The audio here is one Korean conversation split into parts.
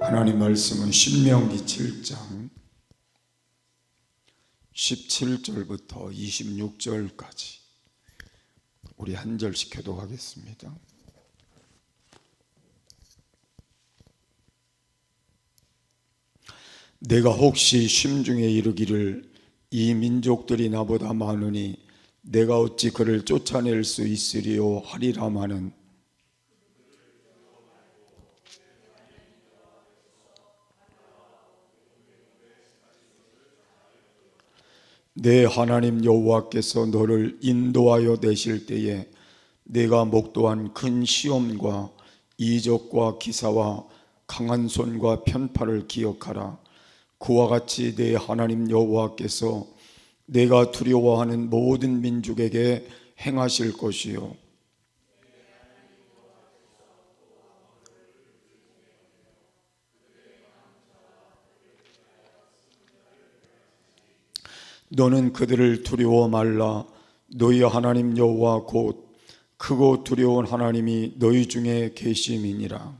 하나님 말씀은 신명기 7장 17절부터 26절까지 우리 한 절씩 교독하겠습니다. 내가 혹시 심중에 이르기를 이 민족들이 나보다 많으니 내가 어찌 그를 쫓아낼 수 있으리요 하리라마는 내 하나님 여호와께서 너를 인도하여 내실 때에 내가 목도한 큰 시험과 이적과 기사와 강한 손과 편팔을 기억하라. 그와 같이 내 하나님 여호와께서 내가 두려워하는 모든 민족에게 행하실 것이요 너는 그들을 두려워 말라. 너희 하나님 여호와 곧 크고 두려운 하나님이 너희 중에 계심이니라.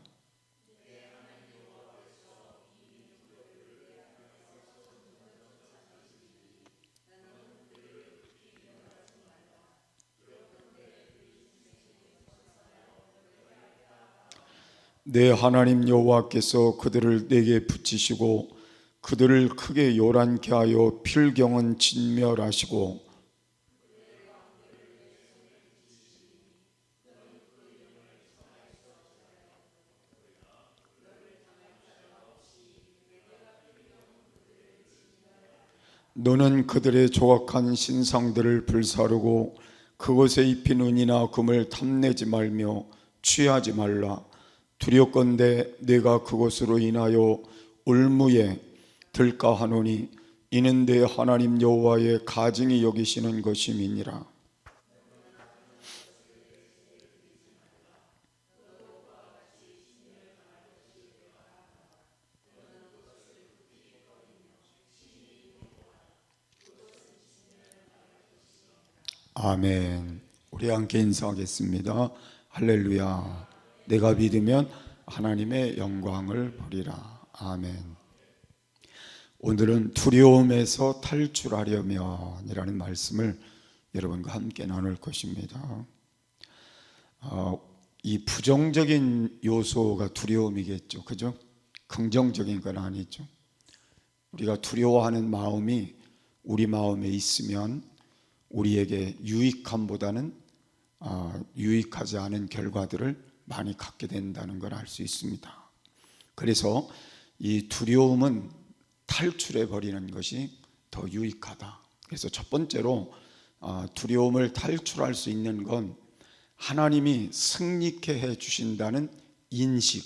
내 하나님 여호와께서 그들을 내게 붙이시고 그들을 크게 요란케 하여 필경은 진멸하시고 너는 그들의 조각한 신상들을 불사르고 그것에 입힌 은이나 금을 탐내지 말며 취하지 말라. 두렵건대 내가 그것으로 인하여 울무에 들까 하노니 이는 내 하나님 여호와의 가증히 여기시는 것임이니라. 아멘. 우리 함께 인사하겠습니다. 할렐루야. 내가 믿으면 하나님의 영광을 보리라. 아멘. 오늘은 두려움에서 탈출하려면 이라는 말씀을 여러분과 함께 나눌 것입니다. 이 부정적인 요소가 두려움이겠죠. 그죠? 긍정적인 건 아니죠. 우리가 두려워하는 마음이 우리 마음에 있으면 우리에게 유익함보다는 유익하지 않은 결과들을 많이 갖게 된다는 걸 알 수 있습니다. 그래서 이 두려움은 탈출해 버리는 것이 더 유익하다. 그래서 첫 번째로 두려움을 탈출할 수 있는 건 하나님이 승리케 해 주신다는 인식,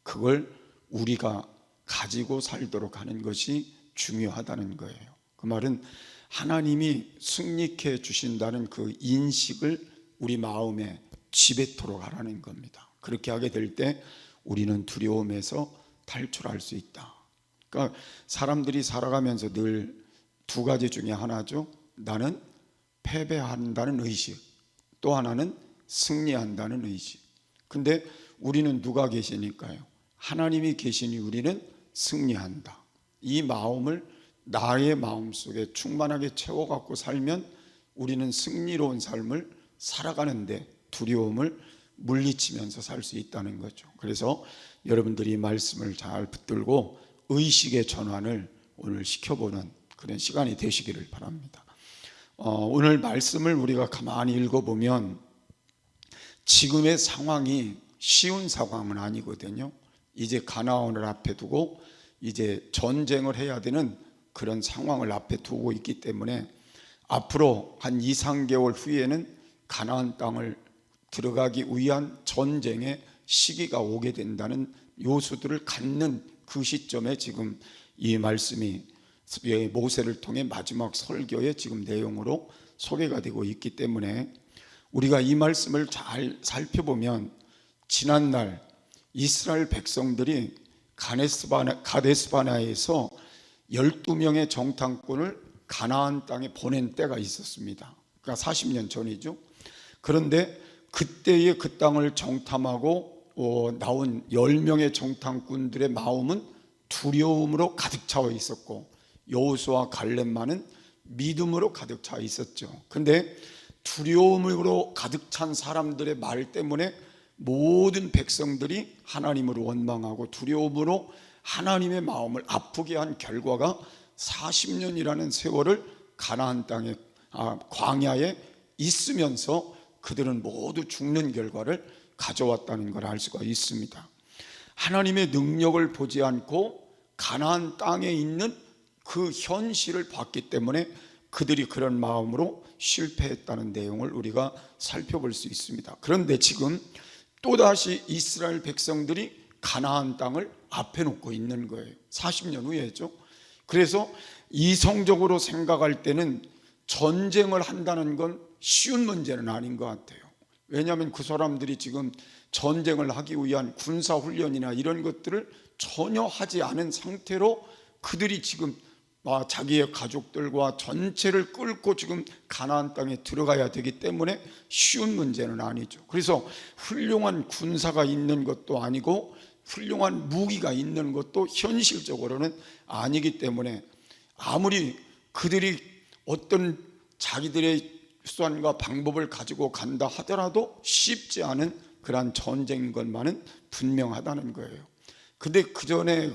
그걸 우리가 가지고 살도록 하는 것이 중요하다는 거예요. 그 말은 하나님이 승리케 해 주신다는 그 인식을 우리 마음에 지배토록 하라는 겁니다. 그렇게 하게 될 때 우리는 두려움에서 탈출할 수 있다. 그러니까 사람들이 살아가면서 늘 두 가지 중에 하나죠. 나는 패배한다는 의식, 또 하나는 승리한다는 의식. 근데 우리는 누가 계시니까요? 하나님이 계시니 우리는 승리한다. 이 마음을 나의 마음속에 충만하게 채워갖고 살면 우리는 승리로운 삶을 살아가는데 두려움을 물리치면서 살 수 있다는 거죠. 그래서 여러분들이 말씀을 잘 붙들고 의식의 전환을 오늘 시켜보는 그런 시간이 되시기를 바랍니다. 오늘 말씀을 우리가 가만히 읽어보면 지금의 상황이 쉬운 상황은 아니거든요. 이제 가나안을 앞에 두고 이제 전쟁을 해야 되는 그런 상황을 앞에 두고 있기 때문에 앞으로 한 2, 3개월 후에는 가나안 땅을 들어가기 위한 전쟁의 시기가 오게 된다는 요소들을 갖는 그 시점에 지금 이 말씀이 모세를 통해 마지막 설교의 지금 내용으로 소개가 되고 있기 때문에 우리가 이 말씀을 잘 살펴보면 지난날 이스라엘 백성들이 가데스바네아에서 12명의 정탐꾼을 가나안 땅에 보낸 때가 있었습니다. 그러니까 40년 전이죠. 그런데 그때의 그 땅을 정탐하고 나온 10명의 정탐꾼들의 마음은 두려움으로 가득 차고 있었고, 여호수아와 갈렙만은 믿음으로 가득 차 있었죠. 근데 두려움으로 가득 찬 사람들의 말 때문에 모든 백성들이 하나님을 원망하고 두려움으로 하나님의 마음을 아프게 한 결과가 40년이라는 세월을 가나안 땅에 광야에 있으면서 그들은 모두 죽는 결과를 가져왔다는 걸 알 수가 있습니다. 하나님의 능력을 보지 않고 가나안 땅에 있는 그 현실을 봤기 때문에 그들이 그런 마음으로 실패했다는 내용을 우리가 살펴볼 수 있습니다. 그런데 지금 또다시 이스라엘 백성들이 가나안 땅을 앞에 놓고 있는 거예요. 40년 후에죠. 그래서 이성적으로 생각할 때는 전쟁을 한다는 건 쉬운 문제는 아닌 것 같아요. 왜냐하면 그 사람들이 지금 전쟁을 하기 위한 군사훈련이나 이런 것들을 전혀 하지 않은 상태로 그들이 지금 자기의 가족들과 전체를 끌고 지금 가나안 땅에 들어가야 되기 때문에 쉬운 문제는 아니죠. 그래서 훌륭한 군사가 있는 것도 아니고 훌륭한 무기가 있는 것도 현실적으로는 아니기 때문에 아무리 그들이 어떤 자기들의 수단과 방법을 가지고 간다 하더라도 쉽지 않은 그러한 전쟁인 것만은 분명하다는 거예요. 근데 그 전에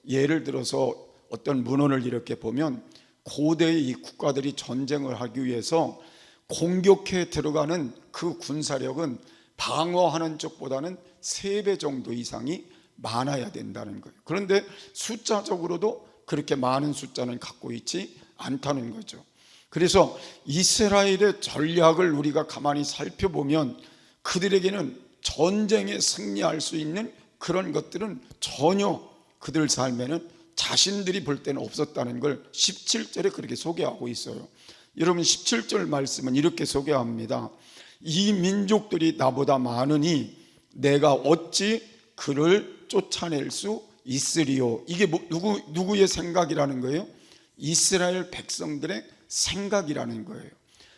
예를 들어서 어떤 문헌을 이렇게 보면 고대의 이 국가들이 전쟁을 하기 위해서 공격해 들어가는 그 군사력은 방어하는 쪽보다는 3배 정도 이상이 많아야 된다는 거예요. 그런데 숫자적으로도 그렇게 많은 숫자는 갖고 있지 않다는 거죠. 그래서 이스라엘의 전략을 우리가 가만히 살펴보면 그들에게는 전쟁에 승리할 수 있는 그런 것들은 전혀 그들 삶에는 자신들이 볼 때는 없었다는 걸 17절에 그렇게 소개하고 있어요. 여러분 17절 말씀은 이렇게 소개합니다. 이 민족들이 나보다 많으니 내가 어찌 그를 쫓아낼 수 있으리요. 이게 누구의 생각이라는 거예요? 이스라엘 백성들의 생각이라는 거예요.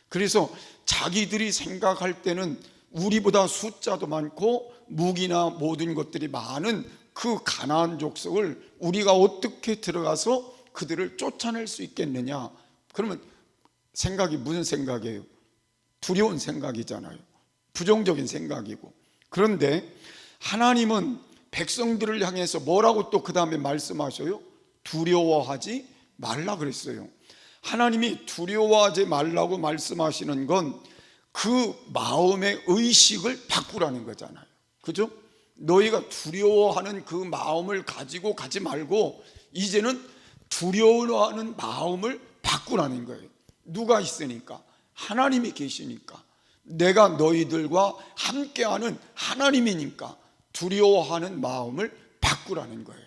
그래서 자기들이 생각할 때는 우리보다 숫자도 많고 무기나 모든 것들이 많은 그 가나안 족속을 우리가 어떻게 들어가서 그들을 쫓아낼 수 있겠느냐. 그러면 생각이 무슨 생각이에요? 두려운 생각이잖아요. 부정적인 생각이고. 그런데 하나님은 백성들을 향해서 뭐라고 또 그 다음에 말씀하셔요? 두려워하지 말라 그랬어요. 하나님이 두려워하지 말라고 말씀하시는 건 그 마음의 의식을 바꾸라는 거잖아요. 그죠? 너희가 두려워하는 그 마음을 가지고 가지 말고 이제는 두려워하는 마음을 바꾸라는 거예요. 누가 있으니까? 하나님이 계시니까. 내가 너희들과 함께하는 하나님이니까 두려워하는 마음을 바꾸라는 거예요.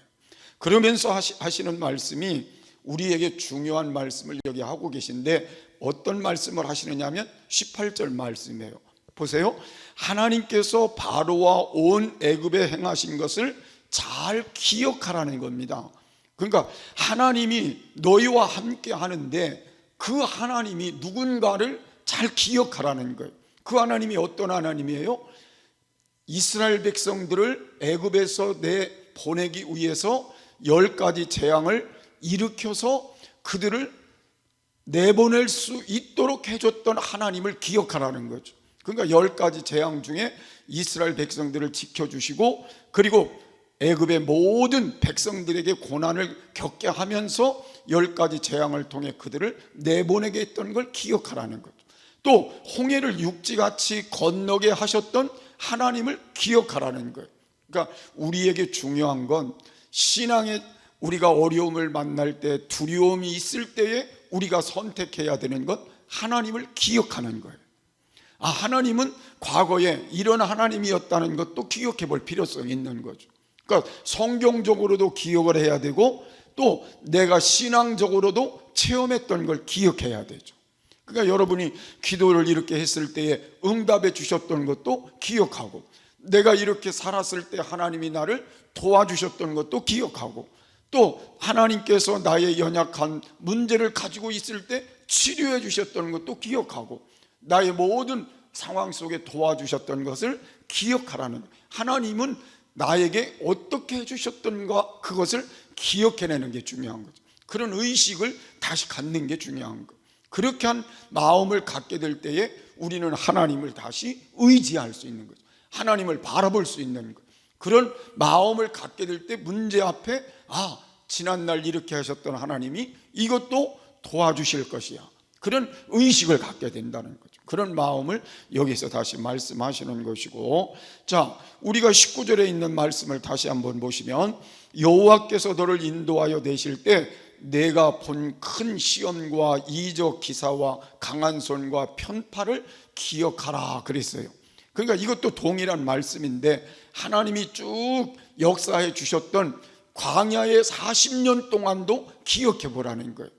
그러면서 하시는 말씀이 우리에게 중요한 말씀을 여기 하고 계신데 어떤 말씀을 하시느냐 하면 18절 말씀이에요. 보세요. 하나님께서 바로와 온 애굽에 행하신 것을 잘 기억하라는 겁니다. 그러니까 하나님이 너희와 함께 하는데 그 하나님이 누군가를 잘 기억하라는 거예요. 그 하나님이 어떤 하나님이에요? 이스라엘 백성들을 애굽에서 내보내기 위해서 10가지 재앙을 일으켜서 그들을 내보낼 수 있도록 해줬던 하나님을 기억하라는 거죠. 그러니까 10가지 재앙 중에 이스라엘 백성들을 지켜주시고 그리고 애굽의 모든 백성들에게 고난을 겪게 하면서 10가지 재앙을 통해 그들을 내보내게 했던 걸 기억하라는 거죠. 또 홍해를 육지같이 건너게 하셨던 하나님을 기억하라는 거예요. 그러니까 우리에게 중요한 건 신앙에 우리가 어려움을 만날 때 두려움이 있을 때에 우리가 선택해야 되는 건 하나님을 기억하는 거예요. 하나님은 과거에 이런 하나님이었다는 것도 기억해 볼 필요성이 있는 거죠. 그러니까 성경적으로도 기억을 해야 되고 또 내가 신앙적으로도 체험했던 걸 기억해야 되죠. 그러니까 여러분이 기도를 이렇게 했을 때에 응답해 주셨던 것도 기억하고 내가 이렇게 살았을 때 하나님이 나를 도와주셨던 것도 기억하고 또 하나님께서 나의 연약한 문제를 가지고 있을 때 치료해 주셨던 것도 기억하고 나의 모든 상황 속에 도와주셨던 것을 기억하라는 거예요. 하나님은 나에게 어떻게 해주셨던가 그것을 기억해내는 게 중요한 거죠. 그런 의식을 다시 갖는 게 중요한 거예요. 그렇게 한 마음을 갖게 될 때에 우리는 하나님을 다시 의지할 수 있는 거죠. 하나님을 바라볼 수 있는 거예요. 그런 마음을 갖게 될 때 문제 앞에 지난날 이렇게 하셨던 하나님이 이것도 도와주실 것이야, 그런 의식을 갖게 된다는 거죠. 그런 마음을 여기서 다시 말씀하시는 것이고, 자, 우리가 19절에 있는 말씀을 다시 한번 보시면, 여호와께서 너를 인도하여 내실 때 내가 본 큰 시험과 이적 기사와 강한 손과 편파를 기억하라 그랬어요. 그러니까 이것도 동일한 말씀인데, 하나님이 쭉 역사해 주셨던 광야의 40년 동안도 기억해 보라는 거예요.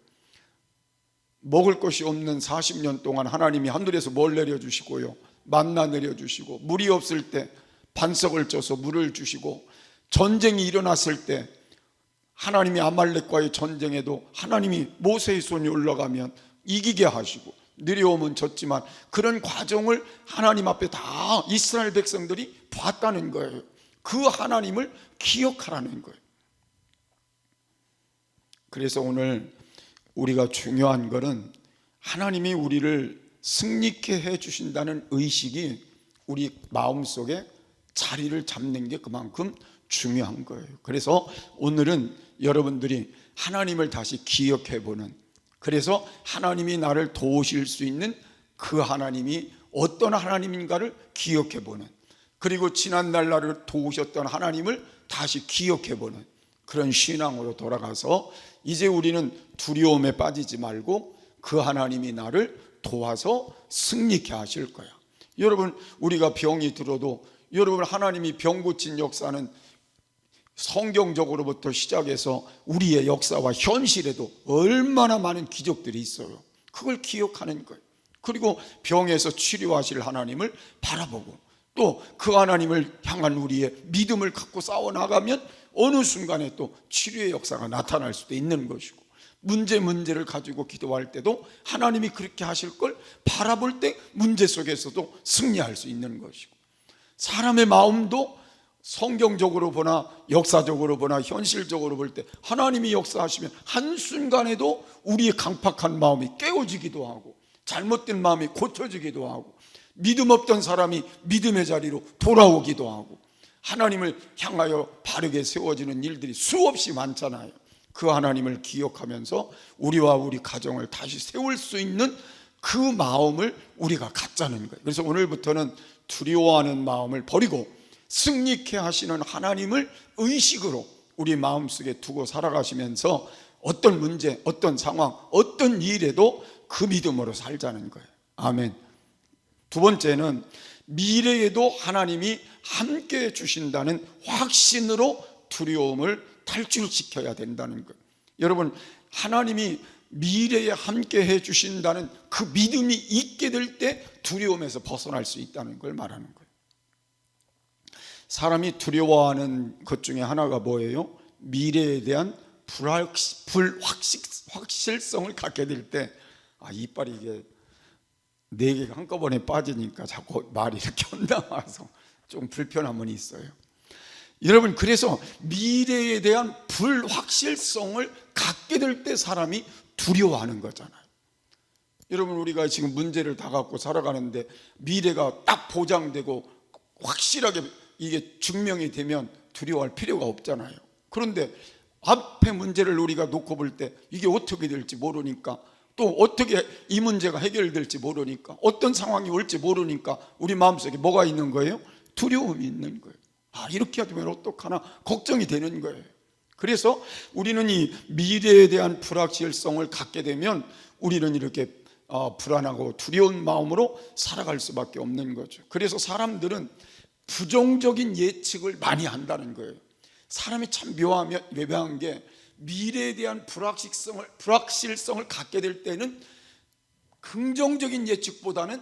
먹을 것이 없는 40년 동안 하나님이 하늘에서 뭘 내려주시고요, 만나 내려주시고, 물이 없을 때 반석을 쪄서 물을 주시고, 전쟁이 일어났을 때 하나님이 아말렉과의 전쟁에도 하나님이 모세의 손이 올라가면 이기게 하시고, 느려오면 졌지만 그런 과정을 하나님 앞에 다 이스라엘 백성들이 봤다는 거예요. 그 하나님을 기억하라는 거예요. 그래서 오늘 우리가 중요한 것은 하나님이 우리를 승리케 해주신다는 의식이 우리 마음속에 자리를 잡는 게 그만큼 중요한 거예요. 그래서 오늘은 여러분들이 하나님을 다시 기억해보는, 그래서 하나님이 나를 도우실 수 있는 그 하나님이 어떤 하나님인가를 기억해보는, 그리고 지난날 나를 도우셨던 하나님을 다시 기억해보는 그런 신앙으로 돌아가서 이제 우리는 두려움에 빠지지 말고 그 하나님이 나를 도와서 승리케 하실 거야. 여러분, 우리가 병이 들어도 여러분, 하나님이 병 고친 역사는 성경적으로부터 시작해서 우리의 역사와 현실에도 얼마나 많은 기적들이 있어요. 그걸 기억하는 거예요. 그리고 병에서 치료하실 하나님을 바라보고 또 그 하나님을 향한 우리의 믿음을 갖고 싸워나가면 어느 순간에 또 치료의 역사가 나타날 수도 있는 것이고, 문제를 가지고 기도할 때도 하나님이 그렇게 하실 걸 바라볼 때 문제 속에서도 승리할 수 있는 것이고, 사람의 마음도 성경적으로 보나 역사적으로 보나 현실적으로 볼 때 하나님이 역사하시면 한순간에도 우리의 강팍한 마음이 깨어지기도 하고, 잘못된 마음이 고쳐지기도 하고, 믿음 없던 사람이 믿음의 자리로 돌아오기도 하고, 하나님을 향하여 바르게 세워지는 일들이 수없이 많잖아요. 그 하나님을 기억하면서 우리와 우리 가정을 다시 세울 수 있는 그 마음을 우리가 갖자는 거예요. 그래서 오늘부터는 두려워하는 마음을 버리고 승리케 하시는 하나님을 의식으로 우리 마음속에 두고 살아가시면서 어떤 문제, 어떤 상황, 어떤 일에도 그 믿음으로 살자는 거예요. 아멘. 두 번째는 미래에도 하나님이 함께 해주신다는 확신으로 두려움을 탈출시켜야 된다는 거예요. 여러분, 하나님이 미래에 함께 해주신다는 그 믿음이 있게 될 때 두려움에서 벗어날 수 있다는 걸 말하는 거예요. 사람이 두려워하는 것 중에 하나가 뭐예요? 미래에 대한 불확실성을 갖게 될 때, 이빨이 이게 4개가 한꺼번에 빠지니까 자꾸 말이 이렇게 엇나와서 좀 불편함은 있어요. 여러분, 그래서 미래에 대한 불확실성을 갖게 될 때 사람이 두려워하는 거잖아요. 여러분, 우리가 지금 문제를 다 갖고 살아가는데 미래가 딱 보장되고 확실하게 이게 증명이 되면 두려워할 필요가 없잖아요. 그런데 앞에 문제를 우리가 놓고 볼 때 이게 어떻게 될지 모르니까, 또 어떻게 이 문제가 해결될지 모르니까, 어떤 상황이 올지 모르니까 우리 마음속에 뭐가 있는 거예요? 두려움이 있는 거예요. 이렇게 하면 어떡하나 걱정이 되는 거예요. 그래서 우리는 이 미래에 대한 불확실성을 갖게 되면 우리는 이렇게 불안하고 두려운 마음으로 살아갈 수밖에 없는 거죠. 그래서 사람들은 부정적인 예측을 많이 한다는 거예요. 사람이 참 묘한 게, 미래에 대한 불확실성을 갖게 될 때는 긍정적인 예측보다는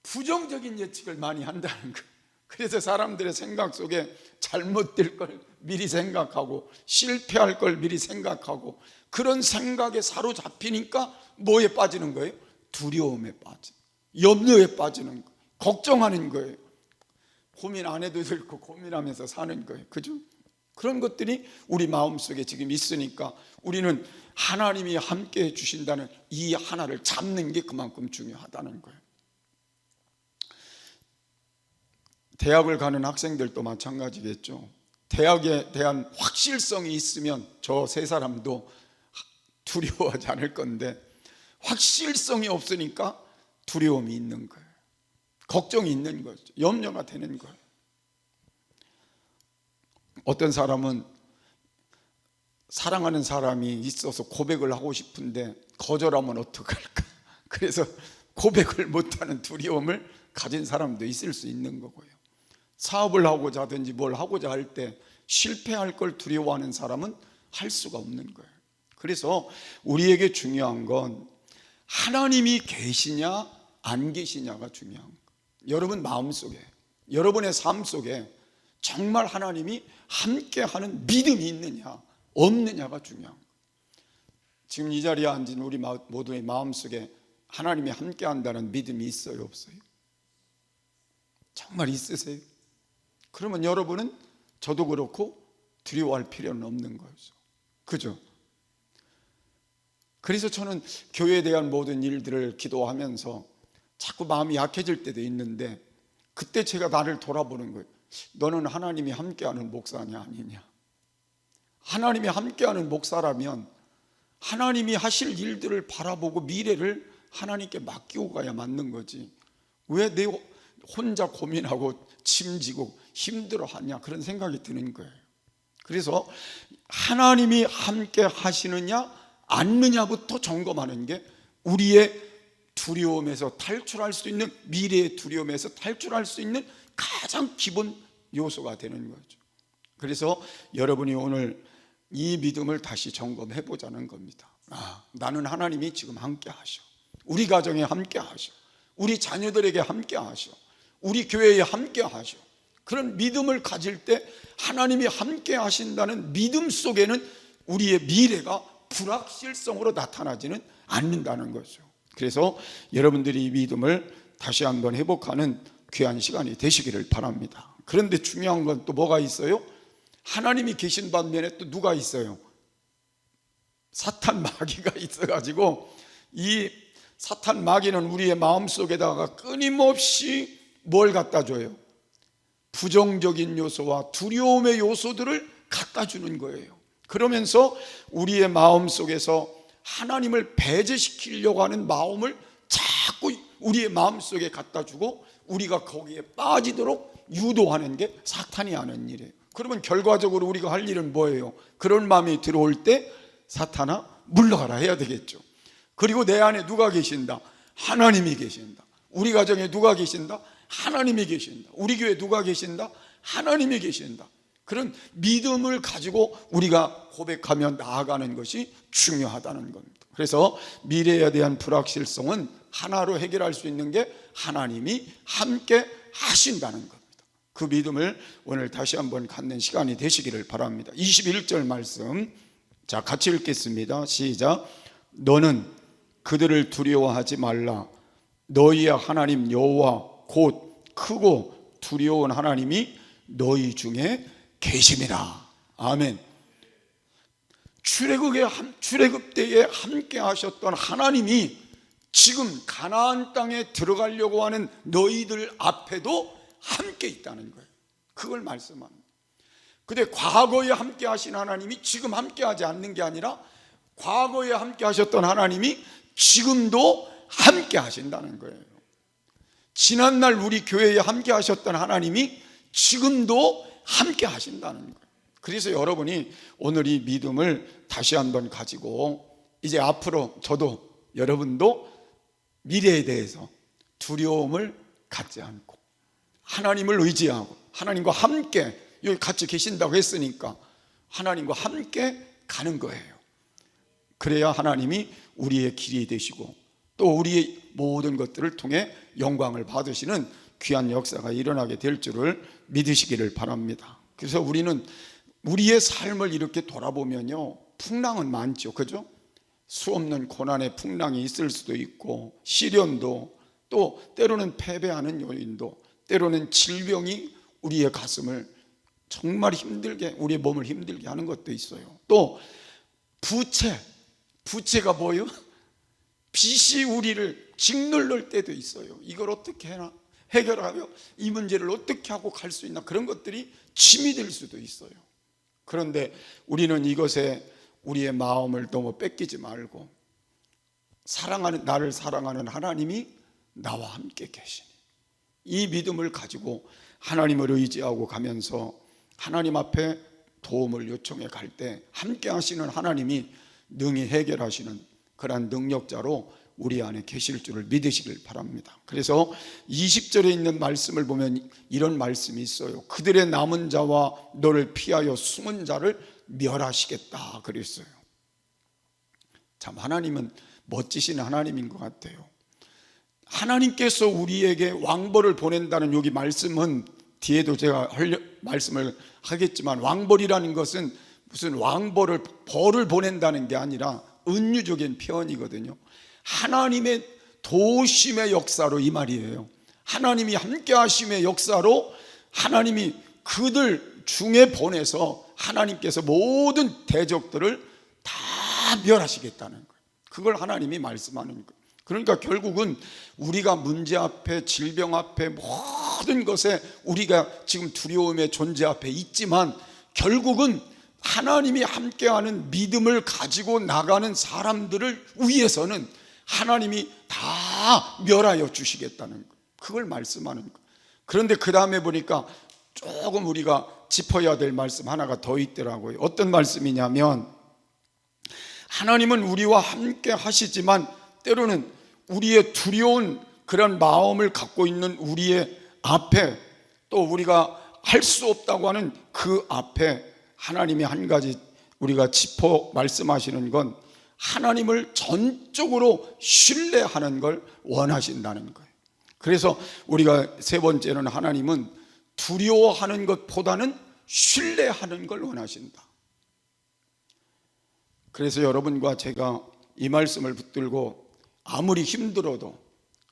부정적인 예측을 많이 한다는 거예요. 그래서 사람들의 생각 속에 잘못될 걸 미리 생각하고 실패할 걸 미리 생각하고, 그런 생각에 사로잡히니까 뭐에 빠지는 거예요? 두려움에 빠져. 염려에 빠지는 거예요. 걱정하는 거예요. 고민 안 해도 되고 고민하면서 사는 거예요. 그죠? 그런 것들이 우리 마음속에 지금 있으니까 우리는 하나님이 함께 해 주신다는 이 하나를 잡는 게 그만큼 중요하다는 거예요. 대학을 가는 학생들도 마찬가지겠죠. 대학에 대한 확실성이 있으면 저 세 사람도 두려워하지 않을 건데, 확실성이 없으니까 두려움이 있는 거예요. 걱정이 있는 거죠. 염려가 되는 거예요. 어떤 사람은 사랑하는 사람이 있어서 고백을 하고 싶은데 거절하면 어떡할까? 그래서 고백을 못하는 두려움을 가진 사람도 있을 수 있는 거고요. 사업을 하고자 하든지 뭘 하고자 할 때 실패할 걸 두려워하는 사람은 할 수가 없는 거예요. 그래서 우리에게 중요한 건 하나님이 계시냐 안 계시냐가 중요한 거예요. 여러분 마음속에, 여러분의 삶 속에 정말 하나님이 함께하는 믿음이 있느냐 없느냐가 중요한 거예요. 지금 이 자리에 앉은 우리 모두의 마음속에 하나님이 함께한다는 믿음이 있어요 없어요? 정말 있으세요? 그러면 여러분은 저도 그렇고 두려워할 필요는 없는 거죠. 그죠? 그래서 저는 교회에 대한 모든 일들을 기도하면서 자꾸 마음이 약해질 때도 있는데, 그때 제가 나를 돌아보는 거예요. 너는 하나님이 함께하는 목사냐 아니냐? 하나님이 함께하는 목사라면 하나님이 하실 일들을 바라보고 미래를 하나님께 맡기고 가야 맞는 거지, 왜 내 혼자 고민하고 짐지고 힘들어하냐, 그런 생각이 드는 거예요. 그래서 하나님이 함께 하시느냐 않느냐부터 점검하는 게 우리의 두려움에서 탈출할 수 있는, 미래의 두려움에서 탈출할 수 있는 가장 기본 요소가 되는 거죠. 그래서 여러분이 오늘 이 믿음을 다시 점검해 보자는 겁니다. 나는 하나님이 지금 함께 하셔, 우리 가정에 함께 하셔, 우리 자녀들에게 함께 하셔, 우리 교회에 함께 하셔. 그런 믿음을 가질 때 하나님이 함께 하신다는 믿음 속에는 우리의 미래가 불확실성으로 나타나지는 않는다는 거죠. 그래서 여러분들이 이 믿음을 다시 한번 회복하는 귀한 시간이 되시기를 바랍니다. 그런데 중요한 건 또 뭐가 있어요? 하나님이 계신 반면에 또 누가 있어요? 사탄 마귀가 있어가지고, 이 사탄 마귀는 우리의 마음속에다가 끊임없이 뭘 갖다 줘요? 부정적인 요소와 두려움의 요소들을 갖다 주는 거예요. 그러면서 우리의 마음속에서 하나님을 배제시키려고 하는 마음을 자꾸 우리의 마음속에 갖다 주고 우리가 거기에 빠지도록 유도하는 게 사탄이 하는 일이에요. 그러면 결과적으로 우리가 할 일은 뭐예요? 그런 마음이 들어올 때 사탄아 물러가라 해야 되겠죠. 그리고 내 안에 누가 계신다? 하나님이 계신다. 우리 가정에 누가 계신다? 하나님이 계신다. 우리 교회에 누가 계신다? 하나님이 계신다. 그런 믿음을 가지고 우리가 고백하며 나아가는 것이 중요하다는 겁니다. 그래서 미래에 대한 불확실성은 하나로 해결할 수 있는 게 하나님이 함께 하신다는 겁니다. 그 믿음을 오늘 다시 한번 갖는 시간이 되시기를 바랍니다. 21절 말씀, 자 같이 읽겠습니다. 시작. 너는 그들을 두려워하지 말라. 너희의 하나님 여호와 곧 크고 두려운 하나님이 너희 중에 계심이라. 아멘. 출애굽 때에 함께 하셨던 하나님이 지금 가나안 땅에 들어가려고 하는 너희들 앞에도 함께 있다는 거예요. 그걸 말씀합니다. 근데 과거에 함께 하신 하나님이 지금 함께 하지 않는 게 아니라 과거에 함께 하셨던 하나님이 지금도 함께 하신다는 거예요. 지난날 우리 교회에 함께 하셨던 하나님이 지금도 함께 하신다는 거예요. 그래서 여러분이 오늘 이 믿음을 다시 한번 가지고 이제 앞으로 저도 여러분도 미래에 대해서 두려움을 갖지 않고 하나님을 의지하고 하나님과 함께, 여기 같이 계신다고 했으니까 하나님과 함께 가는 거예요. 그래야 하나님이 우리의 길이 되시고 또 우리의 모든 것들을 통해 영광을 받으시는 귀한 역사가 일어나게 될 줄을 믿으시기를 바랍니다. 그래서 우리는 우리의 삶을 이렇게 돌아보면요, 풍랑은 많죠. 그죠? 수없는 고난의 풍랑이 있을 수도 있고 시련도 또 때로는 패배하는 요인도, 때로는 질병이 우리의 가슴을 정말 힘들게, 우리의 몸을 힘들게 하는 것도 있어요. 또 부채가 뭐예요? 빚이 우리를 짓눌릴 때도 있어요. 이걸 어떻게 해결하며 이 문제를 어떻게 하고 갈 수 있나, 그런 것들이 짐이 될 수도 있어요. 그런데 우리는 이것에 우리의 마음을 너무 뺏기지 말고, 나를 사랑하는 하나님이 나와 함께 계시니, 이 믿음을 가지고 하나님을 의지하고 가면서 하나님 앞에 도움을 요청해 갈 때 함께 하시는 하나님이 능히 해결하시는 그러한 능력자로 우리 안에 계실 줄을 믿으시길 바랍니다. 그래서 20절에 있는 말씀을 보면 이런 말씀이 있어요. 그들의 남은 자와 너를 피하여 숨은 자를 멸하시겠다 그랬어요. 참, 하나님은 멋지신 하나님인 것 같아요. 하나님께서 우리에게 왕벌을 보낸다는 여기 말씀은, 뒤에도 제가 말씀을 하겠지만, 왕벌이라는 것은 무슨 벌을 보낸다는 게 아니라 은유적인 표현이거든요. 하나님의 도우심의 역사로 이 말이에요. 하나님이 함께 하심의 역사로 하나님이 그들 중에 보내서 하나님께서 모든 대적들을 다 멸하시겠다는 거예요. 그걸 하나님이 말씀하는 거예요. 그러니까 결국은 우리가 문제 앞에, 질병 앞에, 모든 것에 우리가 지금 두려움의 존재 앞에 있지만, 결국은 하나님이 함께하는 믿음을 가지고 나가는 사람들을 위해서는 하나님이 다 멸하여 주시겠다는 거예요. 그걸 말씀하는 거예요. 그런데 그 다음에 보니까 조금 우리가 짚어야 될 말씀 하나가 더 있더라고요. 어떤 말씀이냐면, 하나님은 우리와 함께 하시지만 때로는 우리의 두려운 그런 마음을 갖고 있는 우리의 앞에, 또 우리가 할 수 없다고 하는 그 앞에 하나님이 한 가지 우리가 짚어 말씀하시는 건, 하나님을 전적으로 신뢰하는 걸 원하신다는 거예요. 그래서 우리가 세 번째는, 하나님은 두려워하는 것보다는 신뢰하는 걸 원하신다. 그래서 여러분과 제가 이 말씀을 붙들고 아무리 힘들어도,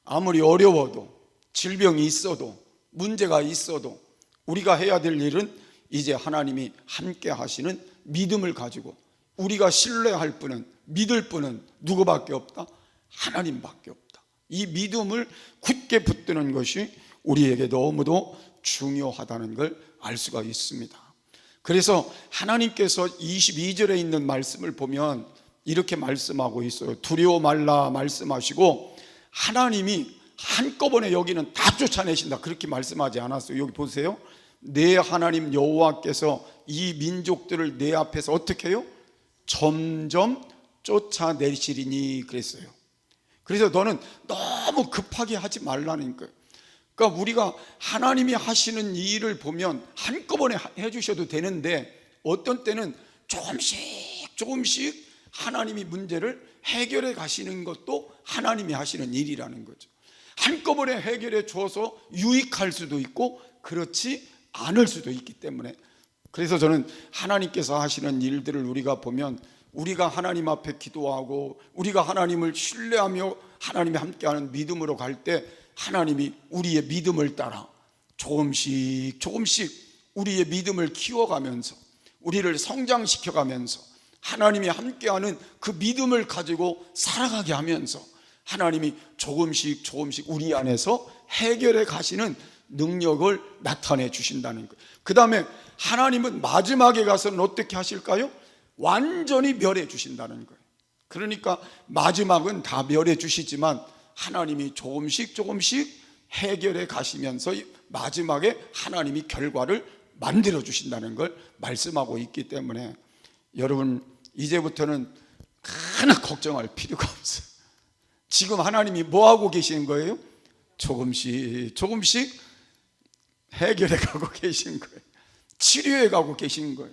아무리 어려워도, 질병이 있어도, 문제가 있어도 우리가 해야 될 일은 이제 하나님이 함께 하시는 믿음을 가지고, 우리가 신뢰할 분은, 믿을 분은 누구밖에 없다? 하나님밖에 없다. 이 믿음을 굳게 붙드는 것이 우리에게 너무도 중요하다는 걸 알 수가 있습니다. 그래서 하나님께서 22절에 있는 말씀을 보면 이렇게 말씀하고 있어요. 두려워 말라 말씀하시고, 하나님이 한꺼번에 여기는 다 쫓아내신다 그렇게 말씀하지 않았어요. 여기 보세요. 내 하나님 여호와께서 이 민족들을 내 앞에서 어떻게 해요? 점점 쫓아내시리니 그랬어요. 그래서 너는 너무 급하게 하지 말라는 거예요. 그러니까 우리가 하나님이 하시는 일을 보면 한꺼번에 해주셔도 되는데, 어떤 때는 조금씩 하나님이 문제를 해결해 가시는 것도 하나님이 하시는 일이라는 거죠. 한꺼번에 해결해 줘서 유익할 수도 있고 그렇지 않을 수도 있기 때문에, 그래서 저는 하나님께서 하시는 일들을 우리가 보면, 우리가 하나님 앞에 기도하고 우리가 하나님을 신뢰하며 하나님이 함께하는 믿음으로 갈 때, 하나님이 우리의 믿음을 따라 조금씩 우리의 믿음을 키워가면서, 우리를 성장시켜가면서, 하나님이 함께하는 그 믿음을 가지고 살아가게 하면서 하나님이 조금씩 우리 안에서 해결해 가시는 능력을 나타내 주신다는 거예요. 그 다음에 하나님은 마지막에 가서는 어떻게 하실까요? 완전히 멸해 주신다는 거예요. 그러니까 마지막은 다 멸해 주시지만 하나님이 조금씩 해결해 가시면서 마지막에 하나님이 결과를 만들어 주신다는 걸 말씀하고 있기 때문에, 여러분 이제부터는 하나 걱정할 필요가 없어요. 지금 하나님이 뭐 하고 계신 거예요? 조금씩 해결해 가고 계신 거예요. 치료해 가고 계신 거예요.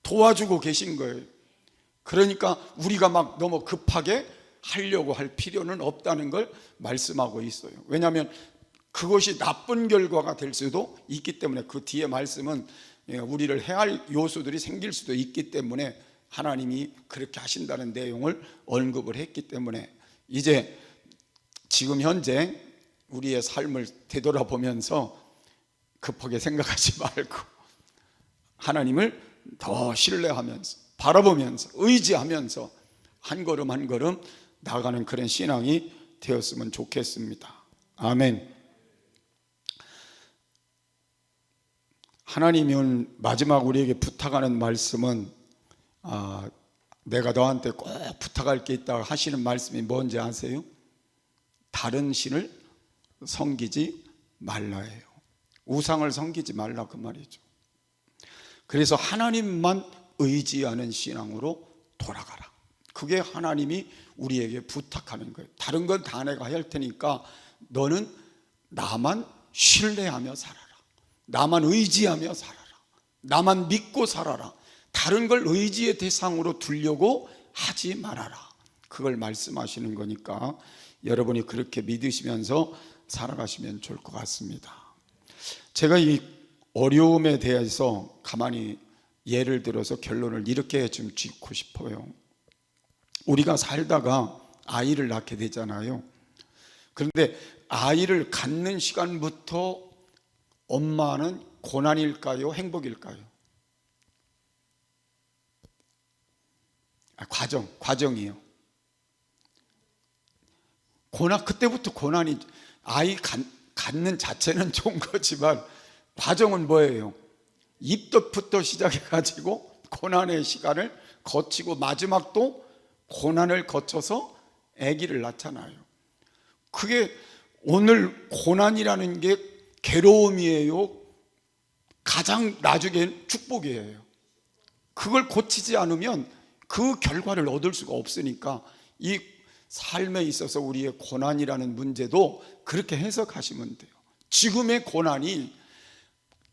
도와주고 계신 거예요. 그러니까 우리가 막 너무 급하게 하려고 할 필요는 없다는 걸 말씀하고 있어요. 왜냐하면 그것이 나쁜 결과가 될 수도 있기 때문에, 그 뒤에 말씀은 우리를 해할 요소들이 생길 수도 있기 때문에 하나님이 그렇게 하신다는 내용을 언급을 했기 때문에, 이제 지금 현재 우리의 삶을 되돌아보면서 급하게 생각하지 말고 하나님을 더 신뢰하면서 바라보면서 의지하면서 한 걸음 한 걸음 나아가는 그런 신앙이 되었으면 좋겠습니다. 아멘. 하나님은 마지막 우리에게 부탁하는 말씀은 내가 너한테 꼭 부탁할 게 있다 하시는 말씀이 뭔지 아세요? 다른 신을 섬기지 말라예요. 우상을 섬기지 말라 그 말이죠. 그래서 하나님만 의지하는 신앙으로 돌아가라. 그게 하나님이 우리에게 부탁하는 거예요. 다른 건 다 내가 할 테니까 너는 나만 신뢰하며 살아라. 나만 의지하며 살아라. 나만 믿고 살아라. 다른 걸 의지의 대상으로 두려고 하지 말아라. 그걸 말씀하시는 거니까 여러분이 그렇게 믿으시면서 살아가시면 좋을 것 같습니다. 제가 이 어려움에 대해서 가만히 예를 들어서 결론을 이렇게 좀 짓고 싶어요. 우리가 살다가 아이를 낳게 되잖아요. 그런데 아이를 갖는 시간부터 엄마는 고난일까요? 행복일까요? 과정이에요. 그때부터 고난이, 아이 갖는 자체는 좋은 거지만 과정은 뭐예요? 입덧부터 시작해가지고 고난의 시간을 거치고 마지막도 고난을 거쳐서 아기를 낳잖아요. 그게 오늘 고난이라는 게 괴로움이에요? 가장 나중엔 축복이에요. 그걸 고치지 않으면 그 결과를 얻을 수가 없으니까 이 삶에 있어서 우리의 고난이라는 문제도 그렇게 해석하시면 돼요. 지금의 고난이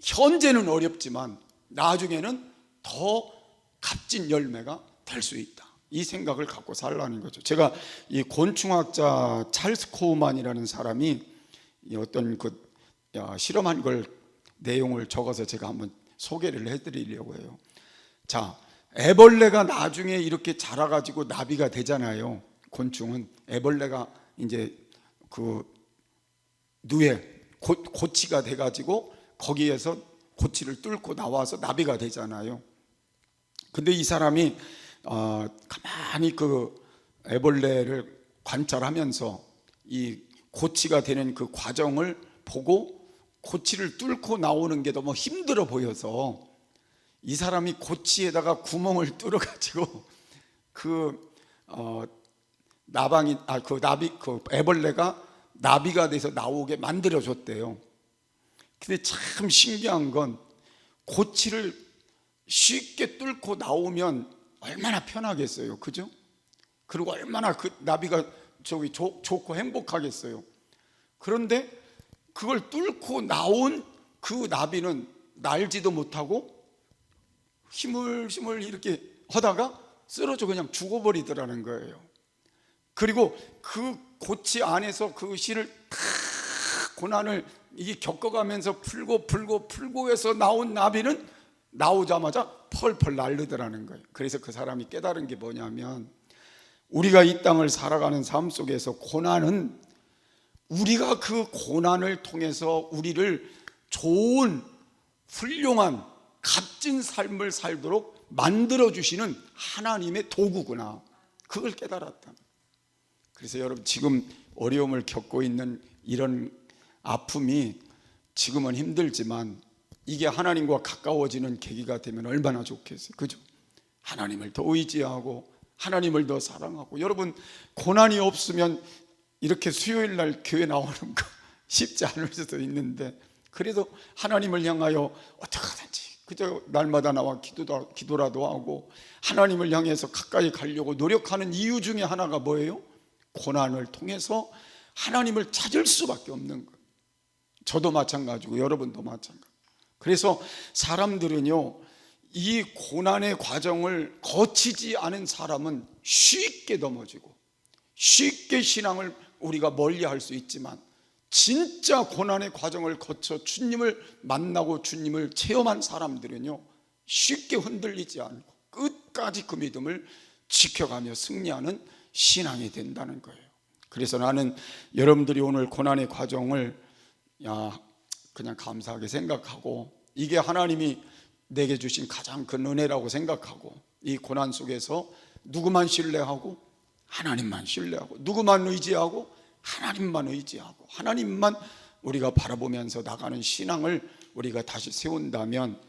현재는 어렵지만 나중에는 더 값진 열매가 될 수 있다. 이 생각을 갖고 살라는 거죠. 제가 이 곤충학자 찰스 코우만이라는 사람이 어떤 실험한 걸 내용을 적어서 제가 한번 소개를 해드리려고 해요. 자, 애벌레가 나중에 이렇게 자라가지고 나비가 되잖아요. 곤충은 애벌레가 이제 그 뇌 고치가 돼가지고 거기에서 고치를 뚫고 나와서 나비가 되잖아요. 근데 이 사람이 가만히 그 애벌레를 관찰하면서 이 고치가 되는 그 과정을 보고 고치를 뚫고 나오는 게 너무 힘들어 보여서 이 사람이 고치에다가 구멍을 뚫어가지고 애벌레가 나비가 돼서 나오게 만들어줬대요. 근데 참 신기한 건 고치를 쉽게 뚫고 나오면 얼마나 편하겠어요, 그죠? 그리고 얼마나 그 나비가 좋고 행복하겠어요. 그런데 그걸 뚫고 나온 그 나비는 날지도 못하고 힘을 이렇게 하다가 쓰러져 그냥 죽어버리더라는 거예요. 그리고 그 고치 안에서 그 실을 다 고난을 이게 겪어가면서 풀고 해서 나온 나비는 나오자마자 펄펄 날르더라는 거예요. 그래서 그 사람이 깨달은 게 뭐냐면 우리가 이 땅을 살아가는 삶 속에서 고난은 우리가 그 고난을 통해서 우리를 좋은 훌륭한 값진 삶을 살도록 만들어주시는 하나님의 도구구나. 그걸 깨달았다. 그래서 여러분 지금 어려움을 겪고 있는 이런 아픔이 지금은 힘들지만 이게 하나님과 가까워지는 계기가 되면 얼마나 좋겠어요, 그죠? 하나님을 더 의지하고 하나님을 더 사랑하고. 여러분 고난이 없으면 이렇게 수요일 날 교회 나오는 거 쉽지 않을 수도 있는데 그래도 하나님을 향하여 어떻게 하든지 그저 날마다 나와 기도라도 하고 하나님을 향해서 가까이 가려고 노력하는 이유 중에 하나가 뭐예요? 고난을 통해서 하나님을 찾을 수밖에 없는 거예요. 저도 마찬가지고 여러분도 마찬가지. 그래서 사람들은요, 이 고난의 과정을 거치지 않은 사람은 쉽게 넘어지고 쉽게 신앙을 우리가 멀리할 수 있지만 진짜 고난의 과정을 거쳐 주님을 만나고 주님을 체험한 사람들은요 쉽게 흔들리지 않고 끝까지 그 믿음을 지켜가며 승리하는 신앙이 된다는 거예요. 그래서 나는 여러분들이 오늘 고난의 과정을 그냥 감사하게 생각하고, 이게 하나님이 내게 주신 가장 큰 은혜라고 생각하고, 이 고난 속에서 누구만 신뢰하고 하나님만 신뢰하고, 누구만 의지하고 하나님만 의지하고, 하나님만 우리가 바라보면서 나가는 신앙을 우리가 다시 세운다면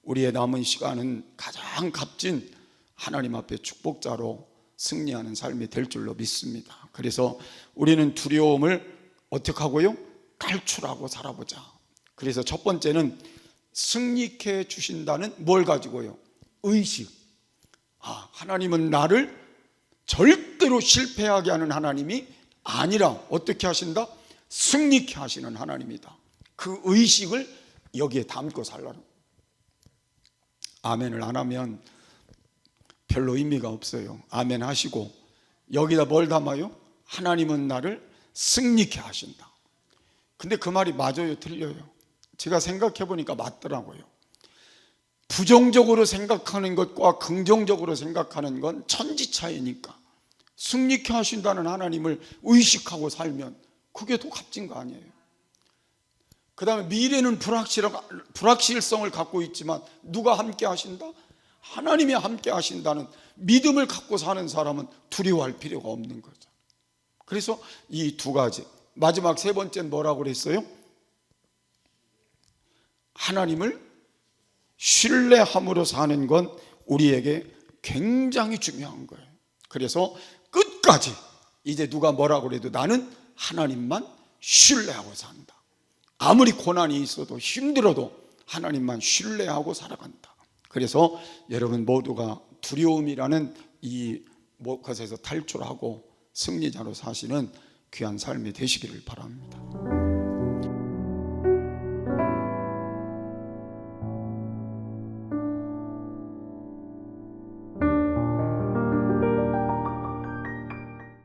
우리의 남은 시간은 가장 값진 하나님 앞에 축복자로 승리하는 삶이 될 줄로 믿습니다. 그래서 우리는 두려움을 어떻게 하고요? 탈출하고 살아보자. 그래서 첫 번째는 승리케 해 주신다는 뭘 가지고요? 의식. 하나님은 나를 절대로 실패하게 하는 하나님이 아니라 어떻게 하신다? 승리케 하시는 하나님이다. 그 의식을 여기에 담고 살라는. 아멘을 안 하면 별로 의미가 없어요. 아멘 하시고 여기다 뭘 담아요? 하나님은 나를 승리케 하신다. 근데 그 말이 맞아요, 틀려요? 제가 생각해 보니까 맞더라고요. 부정적으로 생각하는 것과 긍정적으로 생각하는 건 천지 차이니까 승리케 하신다는 하나님을 의식하고 살면 그게 더 값진 거 아니에요? 그 다음에 미래는 불확실성을 갖고 있지만 누가 함께 하신다? 하나님이 함께 하신다는 믿음을 갖고 사는 사람은 두려워할 필요가 없는 거죠. 그래서 이 두 가지, 마지막 세 번째는 뭐라고 그랬어요? 하나님을 신뢰함으로 사는 건 우리에게 굉장히 중요한 거예요. 그래서 끝까지 이제 누가 뭐라고 그래도 나는 하나님만 신뢰하고 산다. 아무리 고난이 있어도 힘들어도 하나님만 신뢰하고 살아간다. 그래서 여러분 모두가 두려움이라는 이 것에서 탈출하고 승리자로 사시는 귀한 삶이 되시기를 바랍니다.